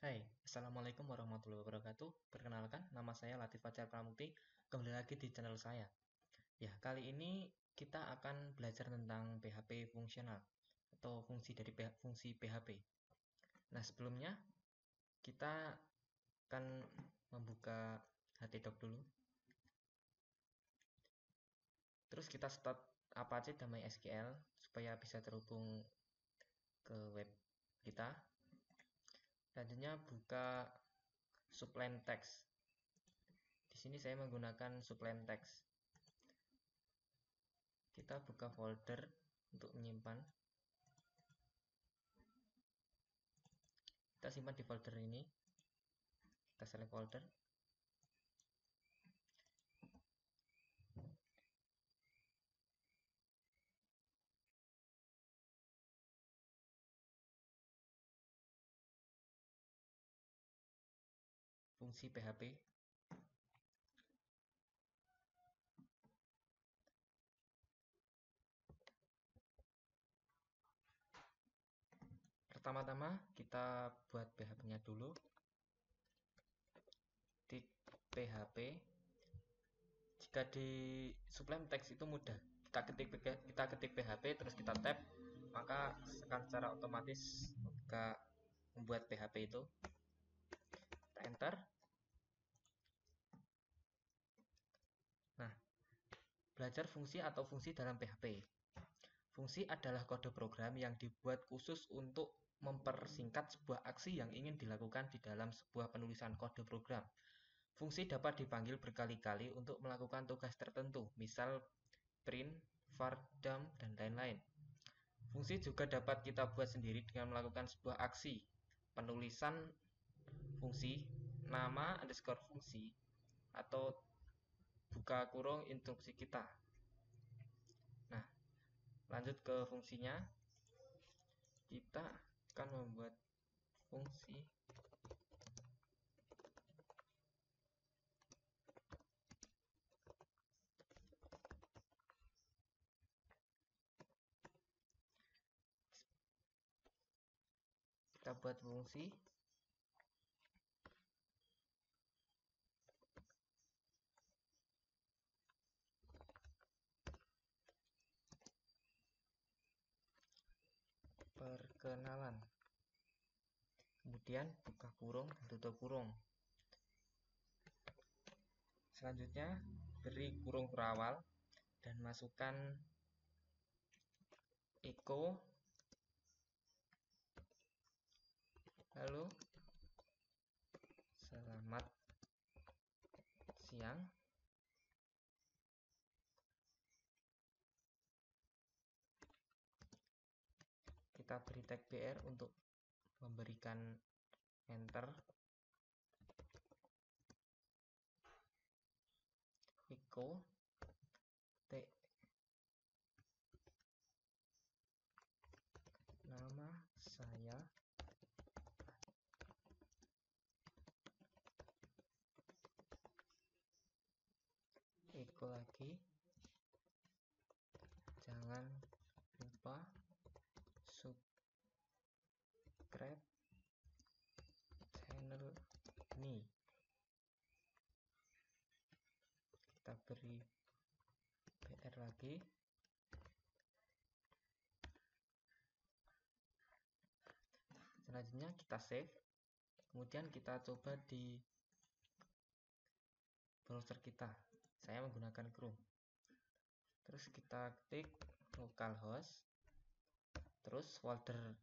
Hai, Assalamualaikum warahmatullahi wabarakatuh. Perkenalkan, nama saya Latif Fajar Pramukti. Kembali lagi di channel saya. Ya, kali ini kita akan belajar tentang PHP fungsional atau fungsi PHP. Nah, sebelumnya kita akan membuka htdoc dulu. Terus kita start Apache dan MySQL supaya bisa terhubung ke web kita. Selanjutnya buka Sublime Text. Di sini saya menggunakan Sublime Text. Kita buka folder untuk menyimpan. Kita simpan di folder ini. Kita select folder. Fungsi PHP. Pertama-tama kita buat PHP-nya dulu. Di PHP. Jika di Sublime Text itu mudah. Kita ketik PHP terus kita tab, maka akan secara otomatis membuat PHP itu. Kita enter. Nah, belajar fungsi atau fungsi dalam PHP. Fungsi adalah kode program yang dibuat khusus untuk mempersingkat sebuah aksi yang ingin dilakukan di dalam sebuah penulisan kode program. Fungsi dapat dipanggil berkali-kali untuk melakukan tugas tertentu, misal print, var, dump, dan lain-lain. Fungsi juga dapat kita buat sendiri dengan melakukan sebuah aksi, penulisan fungsi, nama underscore fungsi, atau buka kurung instruksi kita. Nah, lanjut ke fungsinya. Kita akan membuat fungsi perkenalan, kemudian buka kurung dan tutup kurung. Selanjutnya beri kurung berawal dan masukkan echo, lalu selamat siang. Kita beri tag BR untuk memberikan enter. Echo T nama saya, echo lagi, jangan lupa subscribe channel ini. Kita beri BR lagi. Selanjutnya kita save. Kemudian kita coba di browser kita. Saya menggunakan Chrome. Terus kita ketik localhost. Terus folder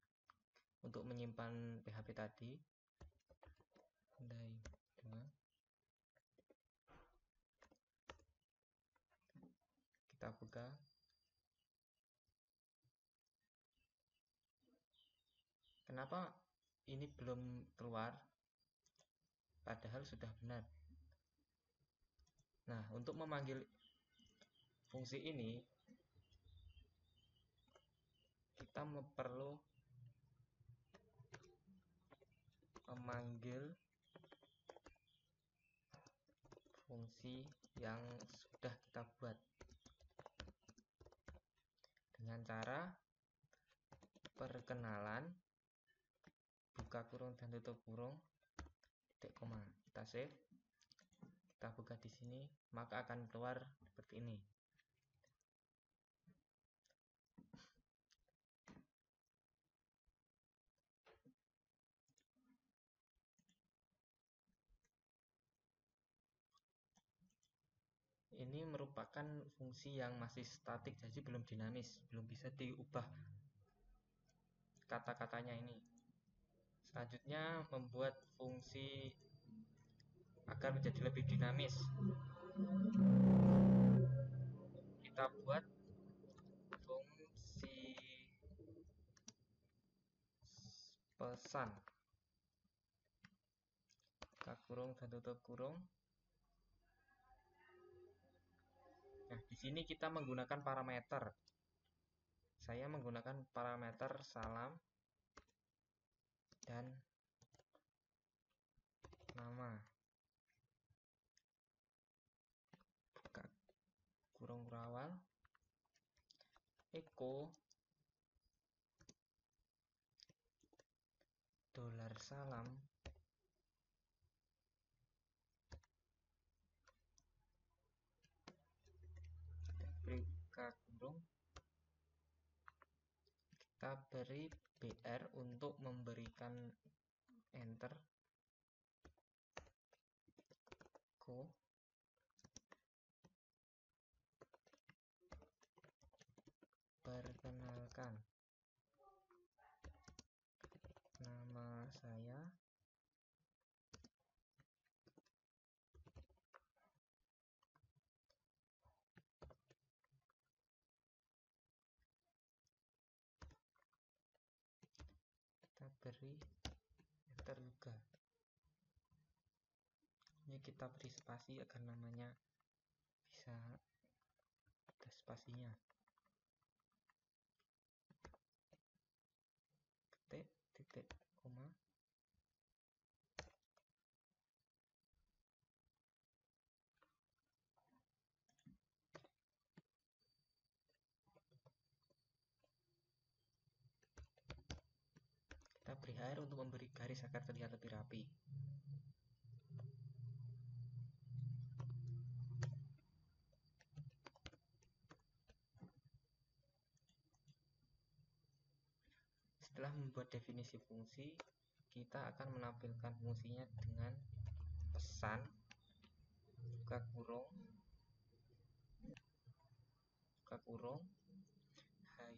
untuk menyimpan PHP tadi. Kita buka. Kenapa ini belum keluar? Padahal sudah benar. Nah, untuk memanggil fungsi ini, kita perlu memanggil fungsi yang sudah kita buat dengan cara perkenalan buka kurung dan tutup kurung, titik koma. Kita save, kita buka di sini, maka akan keluar seperti ini. Ini merupakan fungsi yang masih statik, jadi belum dinamis, belum bisa diubah kata-katanya ini. Selanjutnya membuat fungsi agar menjadi lebih dinamis. Kita buat fungsi pesan. Buka kurung dan tutup kurung. Nah, di sini kita menggunakan parameter. Saya menggunakan parameter salam dan nama. Buka kurung kurawal, echo $salam buka kurung, kita beri BR untuk memberikan enter, go, perkenalkan, nama saya, kita beri enter juga. Ini kita beri spasi agar namanya bisa ada spasinya. Titik koma. Kita beri HR untuk memberi garis agar terlihat lebih rapi. Setelah membuat definisi fungsi, kita akan menampilkan fungsinya dengan pesan, buka kurung, hai,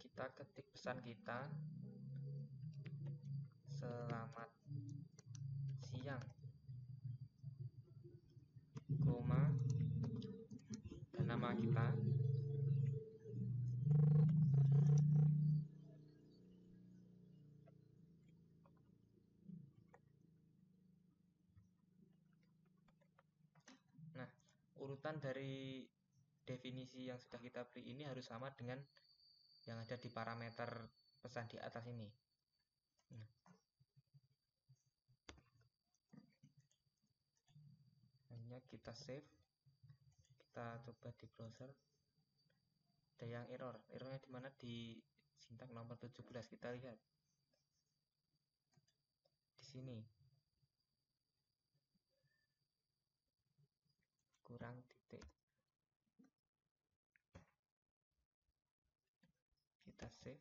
kita ketik pesan kita, selamat siang, koma, dan nama kita. Nah, urutan dari definisi yang sudah kita beri ini harus sama dengan yang ada di parameter pesan di atas ini. Nah, hanya kita save, kita coba di browser, ada yang errornya di mana? Di sintaks nomor 17. Kita lihat di sini, kurang titik. Kita save,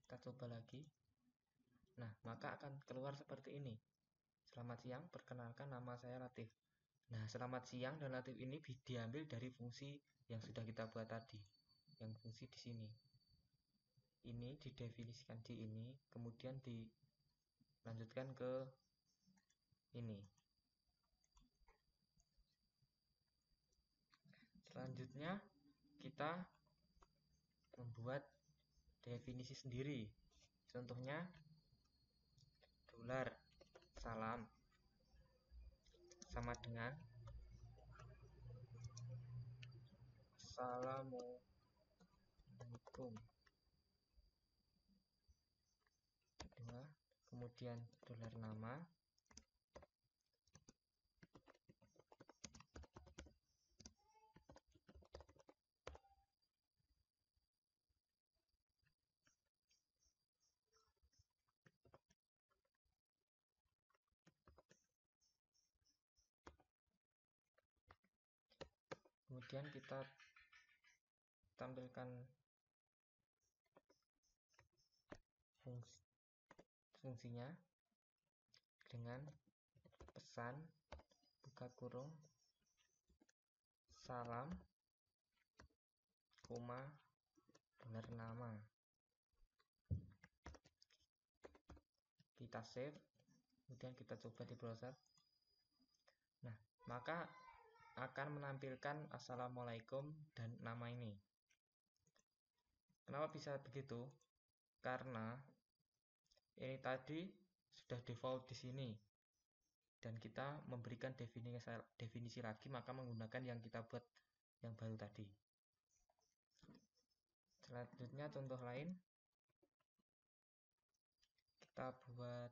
kita coba lagi. Nah, maka akan keluar seperti ini. Selamat siang, perkenalkan nama saya Latif. Nah, selamat siang dan Latif ini diambil dari fungsi yang sudah kita buat tadi, yang fungsi di sini. Ini didefinisikan di ini, kemudian dilanjutkan ke ini. Selanjutnya kita membuat definisi sendiri. Contohnya $salam sama dengan Assalamualaikum. Kemudian $nama, kemudian kita tampilkan fungsinya dengan pesan buka kurung salam koma dolar nama. Kita save, kemudian kita coba di browser. Nah, maka akan menampilkan assalamualaikum dan nama ini. Kenapa bisa begitu? Karena ini tadi sudah default di sini dan kita memberikan definisi lagi, maka menggunakan yang kita buat yang baru tadi. Selanjutnya contoh lain, kita buat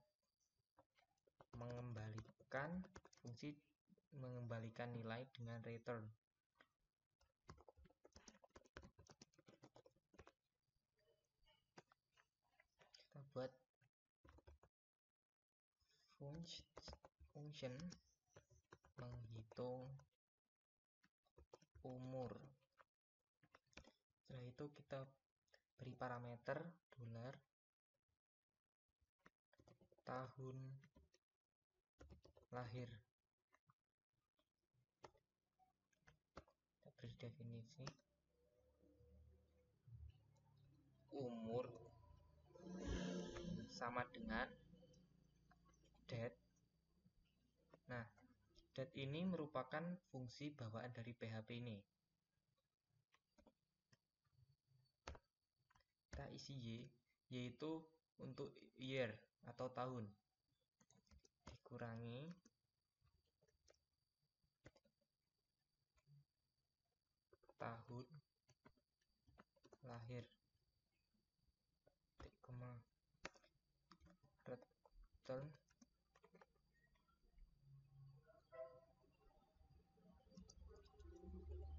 fungsi mengembalikan nilai dengan return. Kita buat function menghitung umur. Setelah itu kita beri parameter dolar tahun lahir. Kita beri definisi umur sama dengan date. Nah, date ini merupakan fungsi bawaan dari PHP ini. Kita isi Y, yaitu untuk year atau tahun, dikurangi tahun lahir, return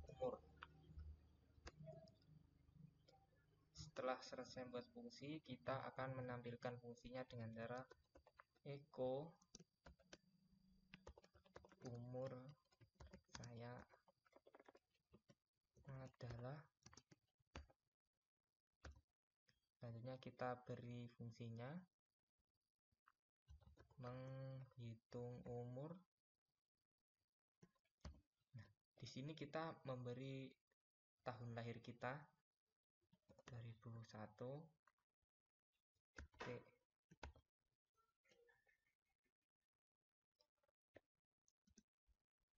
umur. Setelah selesai membuat fungsi, kita akan menampilkan fungsinya dengan cara echo umur saya adalah. Selanjutnya kita beri fungsinya menghitung umur. Nah, di sini kita memberi tahun lahir kita 2001. Oke.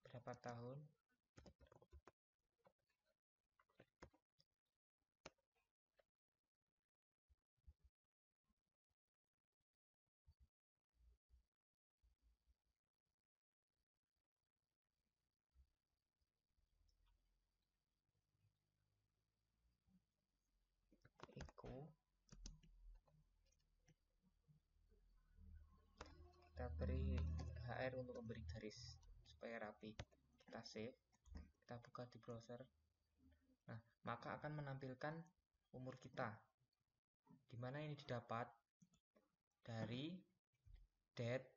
Berapa tahun? Echo. Kita beri HR untuk memberi garis supaya rapi. Kita save, kita buka di browser. Nah, maka akan menampilkan umur kita, dimana ini didapat dari date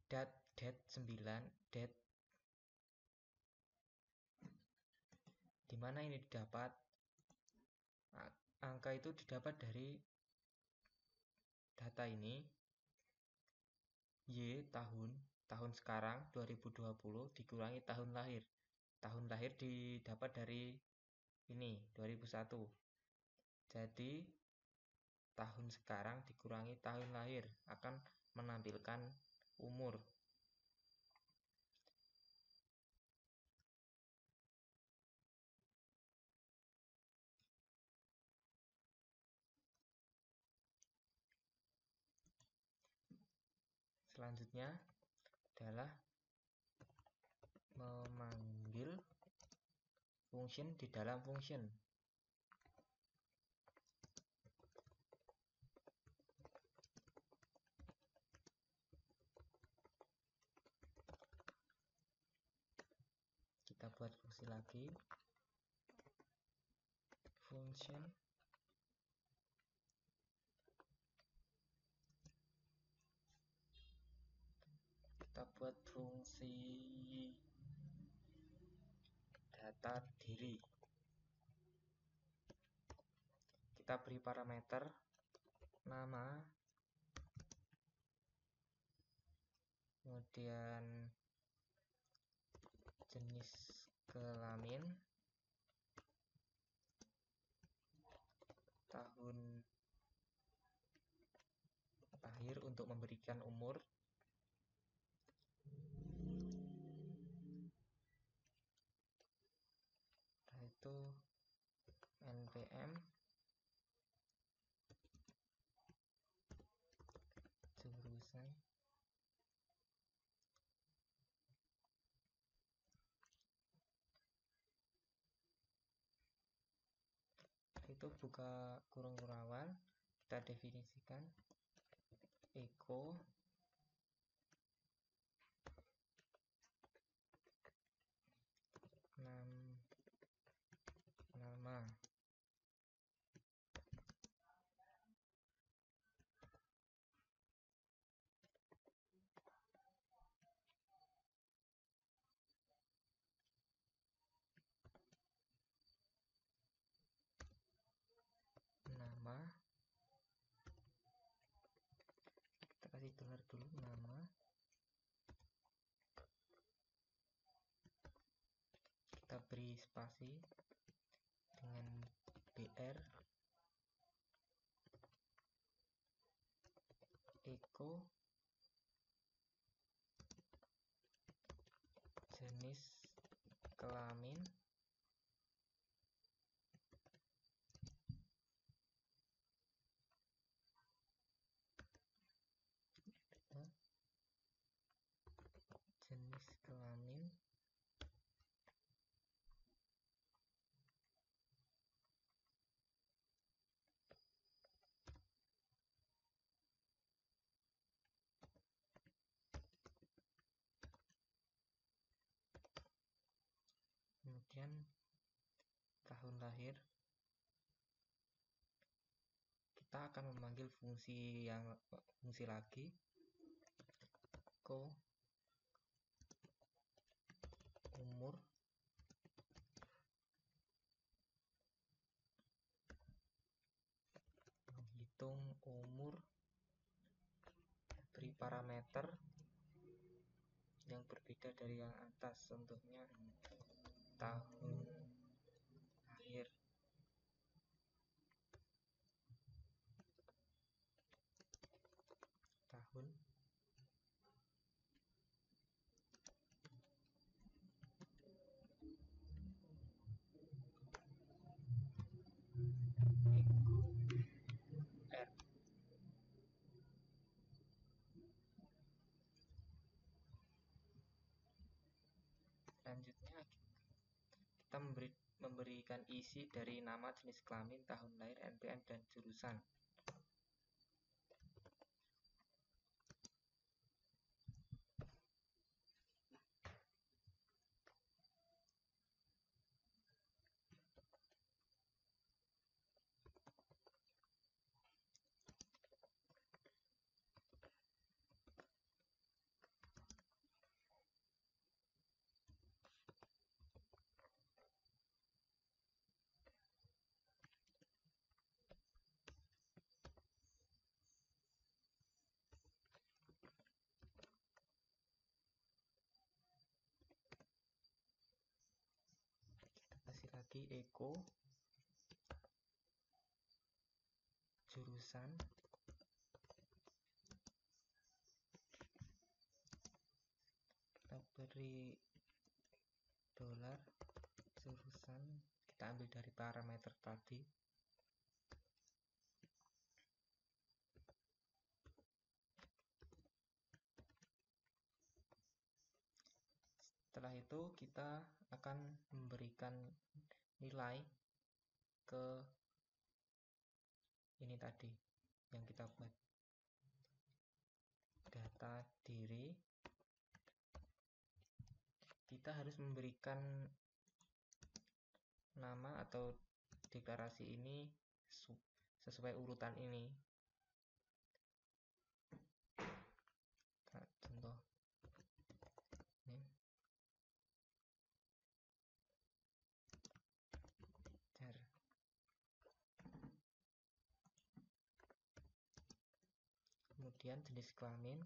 9, date, dimana ini didapat angka itu didapat dari data ini Y tahun sekarang 2020 dikurangi tahun lahir. Tahun lahir didapat dari ini 2001. Jadi tahun sekarang dikurangi tahun lahir akan menampilkan umur. Selanjutnya adalah memanggil function di dalam function. Kita buat fungsi lagi, function kita buat fungsi data diri. Kita beri parameter nama, kemudian jenis kelamin, tahun lahir untuk memberikan umur, itu NPM, jurusan, itu buka kurung kurungan, kita definisikan Eko nama, kita kasih dolar dulu, nama, kita beri spasi dengan BR, Eko, jenis kelamin, kemudian tahun lahir. Kita akan memanggil fungsi lagi, umur, menghitung umur, beri parameter yang berbeda dari yang atas, contohnya tahun lahir, tahun, R. Selanjutnya kita memberikan isi dari nama, jenis kelamin, tahun lahir, NPM, dan jurusan. Kasih lagi Eko, jurusan, kita beri dolar, jurusan, kita ambil dari parameter tadi. Setelah itu kita akan memberikan nilai ke ini tadi yang kita buat, data diri. Kita harus memberikan nama atau deklarasi ini sesuai urutan ini. Contoh ini. kemudian jenis kelamin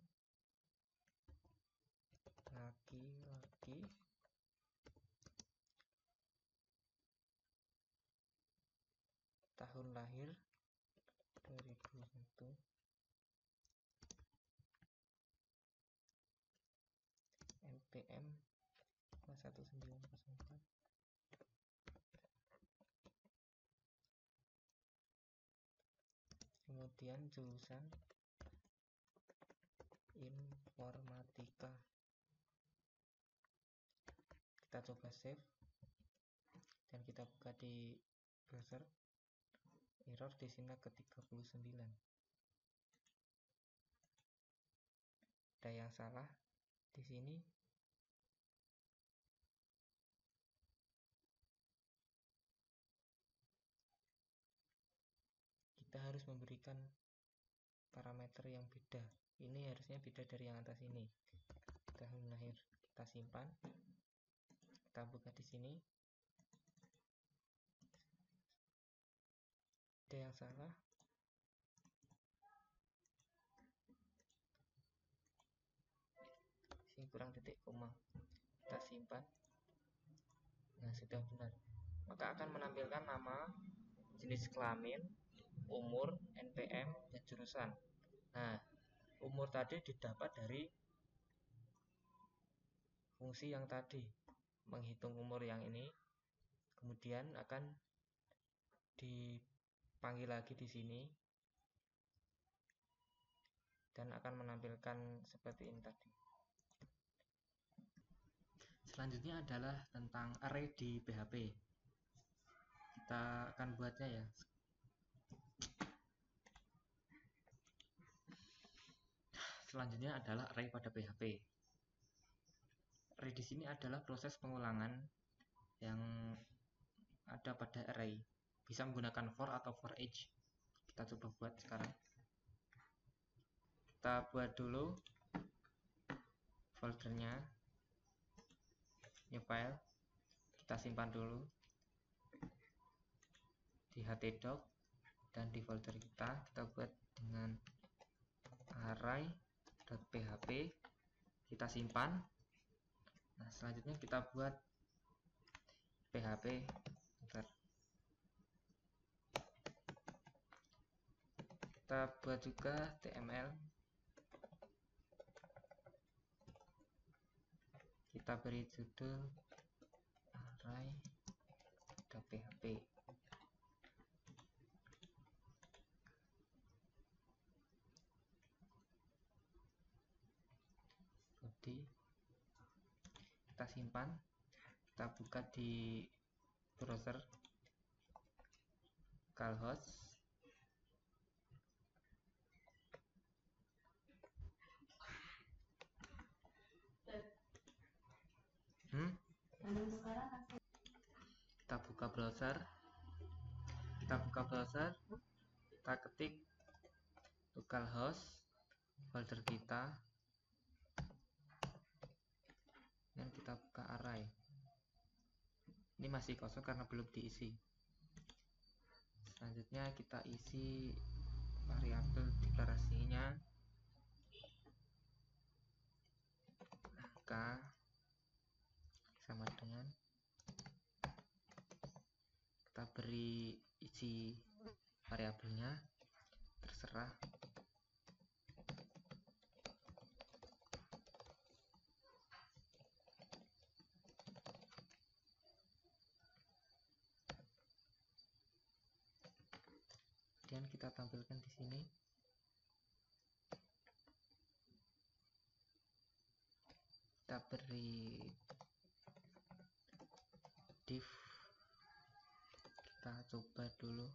laki-laki, tahun lahir 2001, NPM 1904, kemudian jurusan informatika. Kita coba save dan kita buka di browser. Error di sini ke 39. Ada yang salah di sini. Kita harus memberikan parameter yang beda. Ini harusnya beda dari yang atas ini. Tahun lahir kita simpan. Kita buka di sini. Ada yang salah. Sini kurang titik koma. Kita simpan. Nah, sudah benar. Maka akan menampilkan nama, jenis kelamin, umur, NPM, dan jurusan. Nah, umur tadi didapat dari fungsi yang tadi, menghitung umur yang ini, kemudian akan dipanggil lagi di sini dan akan menampilkan seperti ini tadi. Selanjutnya adalah tentang array di PHP. Kita akan buatnya ya. Selanjutnya adalah array pada PHP. Array di sini adalah proses pengulangan yang ada pada array. Bisa menggunakan for atau for each. Kita coba buat sekarang. Kita buat dulu foldernya, new file. Kita simpan dulu di htdoc dan di folder kita buat dengan array.php. Kita simpan. Nah, selanjutnya kita buat PHP. Kita buat juga HTML. Kita beri judul array.php. Body. Kita simpan. Kita buka di browser localhost. Kita buka browser. Kita ketik localhost folder kita dan kita buka array. Ini masih kosong karena belum diisi. Selanjutnya kita isi variabel deklarasinya, angka sama dengan, kita beri isi variabelnya terserah. Kemudian kita tampilkan di sini. Kita beri div. Kita coba dulu.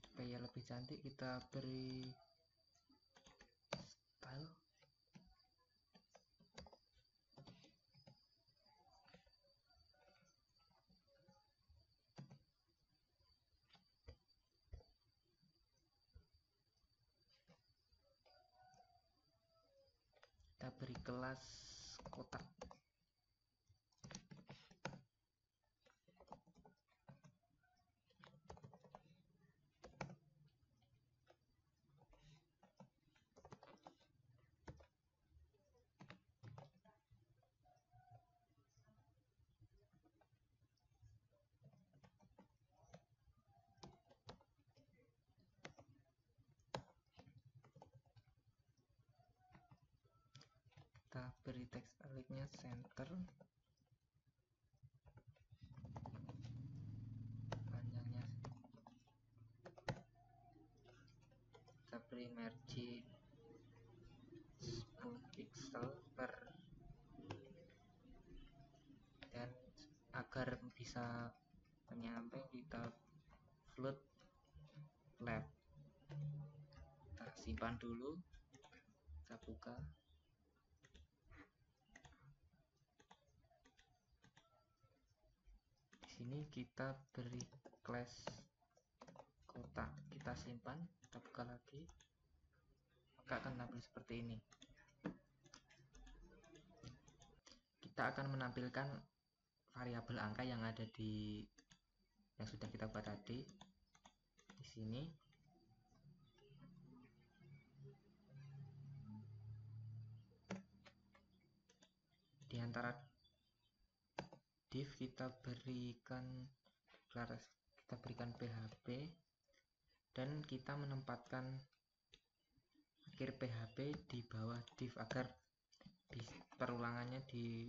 Supaya lebih cantik kita beri style. Kita beri kelas kotak. Kita beri teks align-nya center, panjangnya kita beri margin 10 pixel per, dan agar bisa menyampai kita float left. Kita simpan dulu, kita buka. Ini kita beri class kotak, kita simpan, kita buka lagi, maka akan tampil seperti ini. Kita akan menampilkan variabel angka yang ada di yang sudah kita buat tadi di sini. Di antara div kita berikan PHP, dan kita menempatkan akhir PHP di bawah div agar perulangannya di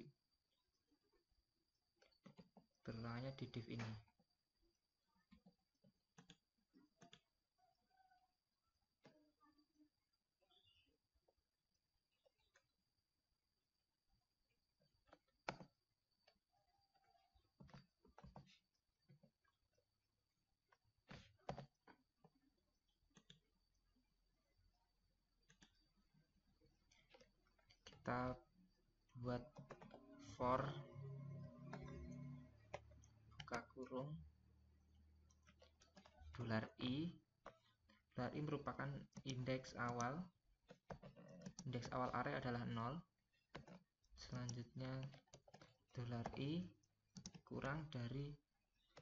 div ini. Kita buat for buka kurung $i. $i merupakan indeks awal array adalah 0. Selanjutnya $i kurang dari,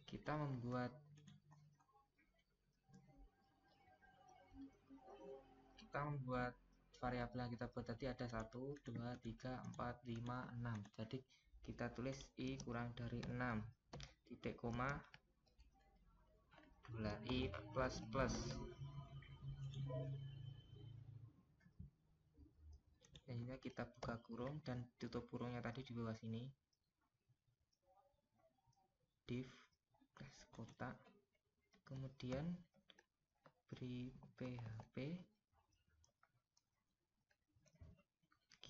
kita membuat variabel yang kita buat tadi ada 1, 2, 3, 4, 5, 6. Jadi kita tulis i kurang dari 6, titik koma, $i plus plus. Selanjutnya kita buka kurung dan tutup kurungnya tadi di bawah sini. Div class kotak, kemudian beri PHP.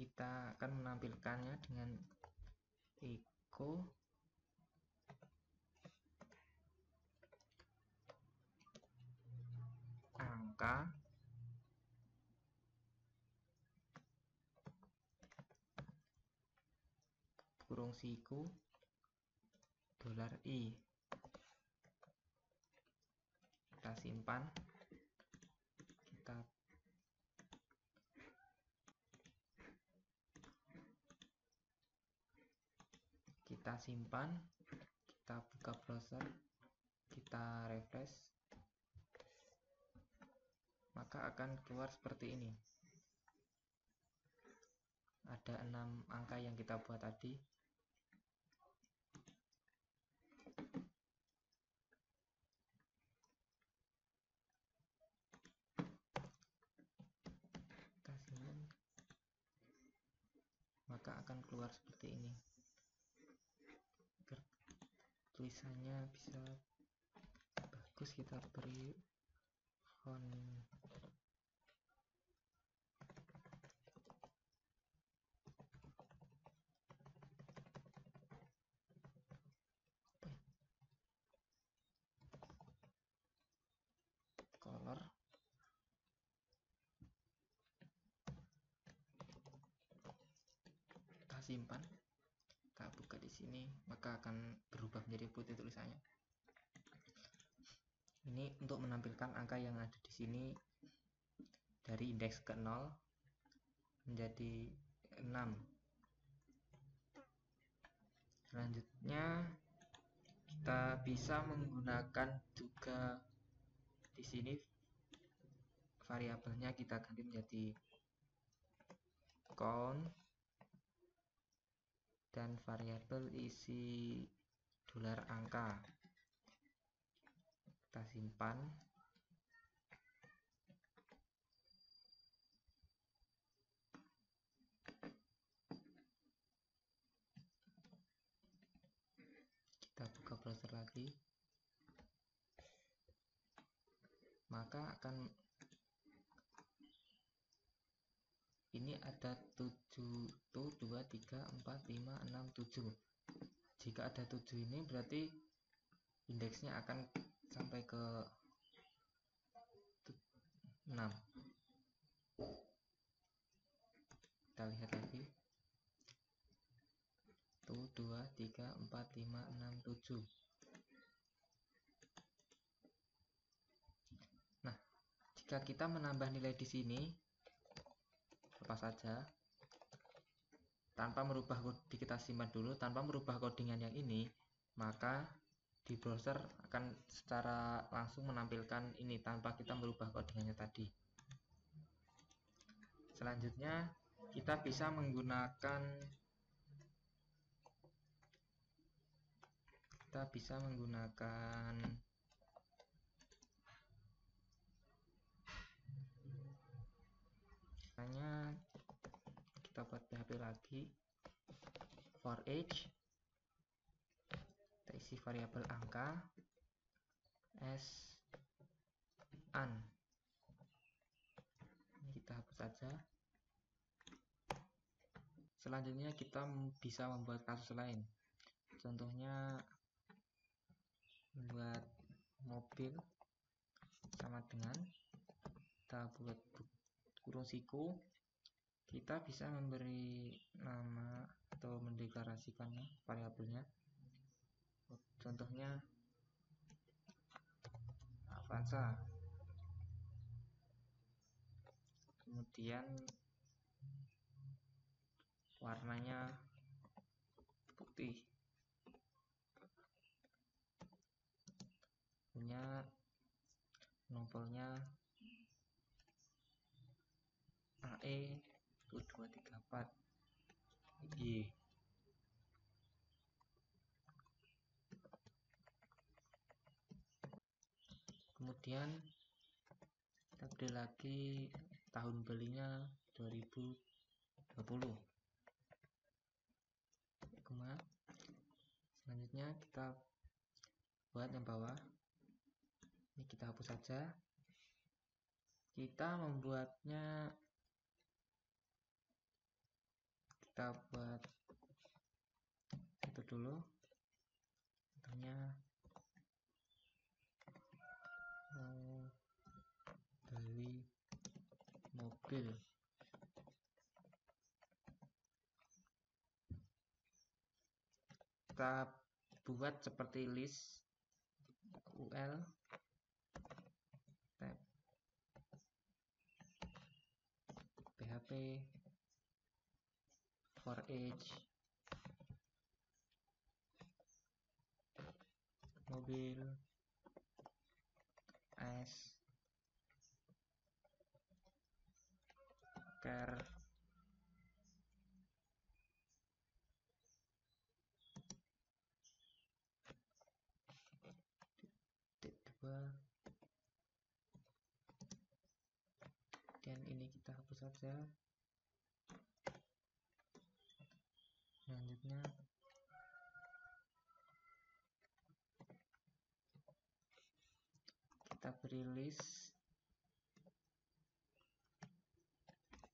Kita akan menampilkannya dengan echo angka kurung siku $i. Kita simpan, kita buka browser, kita refresh, maka akan keluar seperti ini. Ada 6 angka yang kita buat tadi. Maka akan keluar seperti ini. Agar tulisannya bisa bagus, kita beri font color. Kita simpan, kita buka di sini, maka akan berubah menjadi putih tulisannya. Ini untuk menampilkan angka yang ada di sini dari indeks ke 0 menjadi 6. bisa menggunakan juga di sini variabelnya kita ganti menjadi count dan variabel isi dolar angka. Kita simpan. Kita buka browser lagi. Maka akan ini ada 7 tuh 2 3 4 5 6 7. Jika ada 7 ini berarti indeksnya akan sampai ke 6. Kita lihat lagi. Tuh 2 3 4 5 6 7. Nah, jika kita menambah nilai di sini, lepas saja tanpa merubah kode, kita simpan dulu tanpa merubah codingan yang ini, maka di browser akan secara langsung menampilkan ini tanpa kita merubah codingannya tadi. Selanjutnya kita bisa menggunakan kita buat PHP lagi, for each kita isi variabel angka as an. Ini kita hapus saja. Selanjutnya kita bisa membuat kasus lain, contohnya membuat mobil sama dengan, kita buat kurung siku. Kita bisa memberi nama atau mendeklarasikan variabelnya, contohnya Avanza. Kemudian warnanya putih, punya nomornya AE 1234 Y. Kemudian kita beri lagi tahun belinya 2020. Selanjutnya kita buat yang bawah. Ini kita hapus saja. Kita membuatnya, kita buat itu dulu, contohnya mau beli mobil. Kita buat seperti list ul tab php for each mobil as car T2. Dan ini kita hapus saja. Selanjutnya kita beri list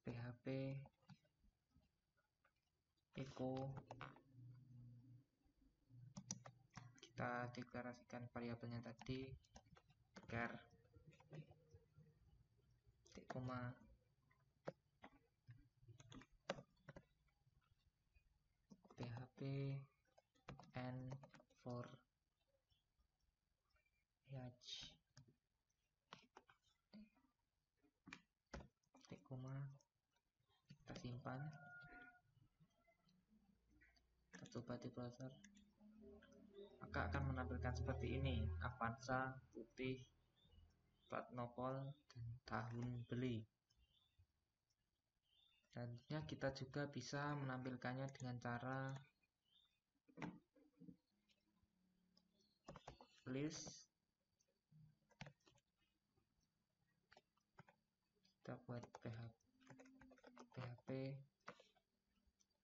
php echo. Kita deklarasikan variabelnya tadi char koma php and for each koma. Kita simpan, kita coba di browser, maka akan menampilkan seperti ini: Avanza, putih, plat nopol, dan tahun beli. Selanjutnya kita juga bisa menampilkannya dengan cara list. Kita buat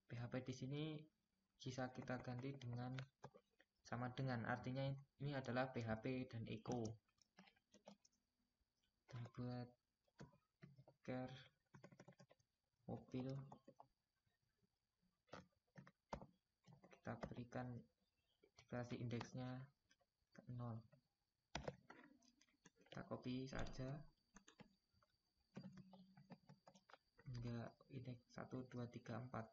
PHP di sini bisa kita ganti dengan sama dengan, artinya ini adalah PHP dan echo. Kita buat car mobil, kita berikan dikasih indeksnya ke 0. Kita copy saja hingga indeks 1, 2, 3, 4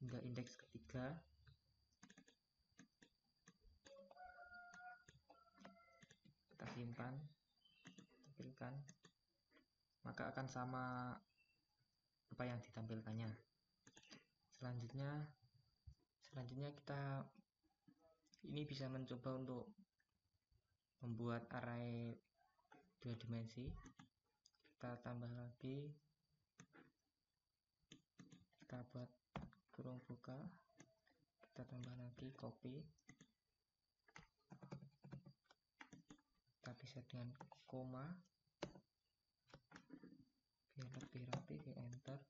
hingga indeks ketiga. Kita simpan, tampilkan, maka akan sama apa yang ditampilkannya. Selanjutnya kita ini bisa mencoba untuk membuat array 2 dimensi. Kita tambah lagi, kita buat kurung buka, kita tambah lagi, copy, kita bisa dengan koma biar lebih rapi, enter.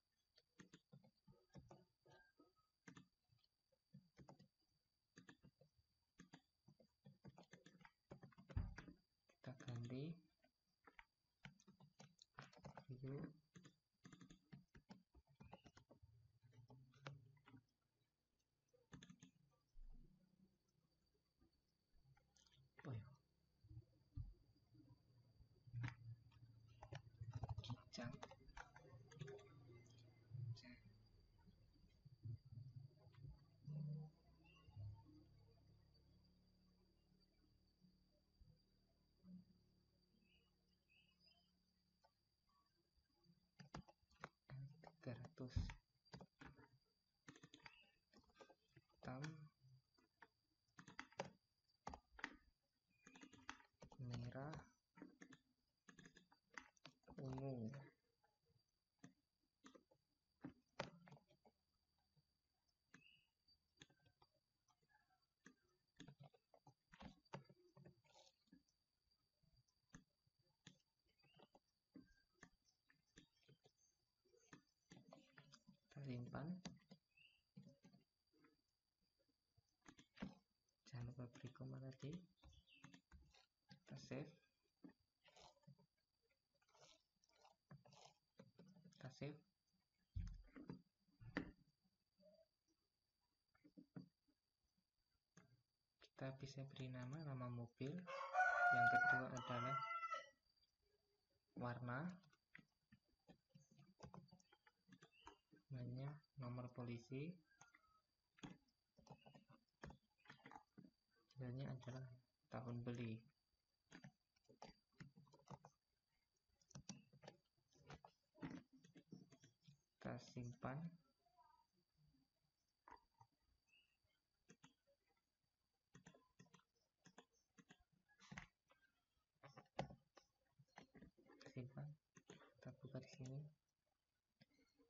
Kita ganti biru, kijang, N300, hitam, merah, ungu. Kita simpan, jangan lupa beri koma tadi. Kita save, kita bisa beri nama mobil. Yang kedua adalah warna, namanya nomor polisi, sebenarnya adalah tahun beli. Kita simpan, kita buka di sini.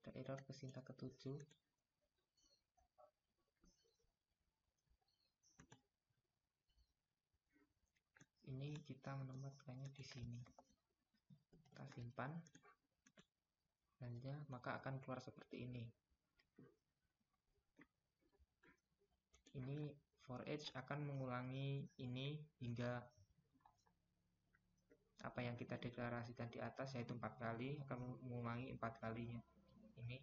Ada error pecinta ke-7. Ini kita menempatkannya di sini. Kita simpan, selanjutnya maka akan keluar seperti ini. Ini for each akan mengulangi ini hingga apa yang kita deklarasikan di atas, yaitu 4 kali, akan mengulangi 4 kalinya. Ini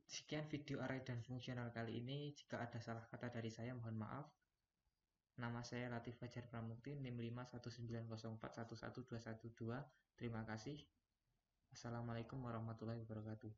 sekian video array dan fungsional kali ini. Jika ada salah kata dari saya, mohon maaf. Nama saya Latif Fajar Pramukti, NIM 51904111212. Terima kasih. Assalamualaikum warahmatullahi wabarakatuh.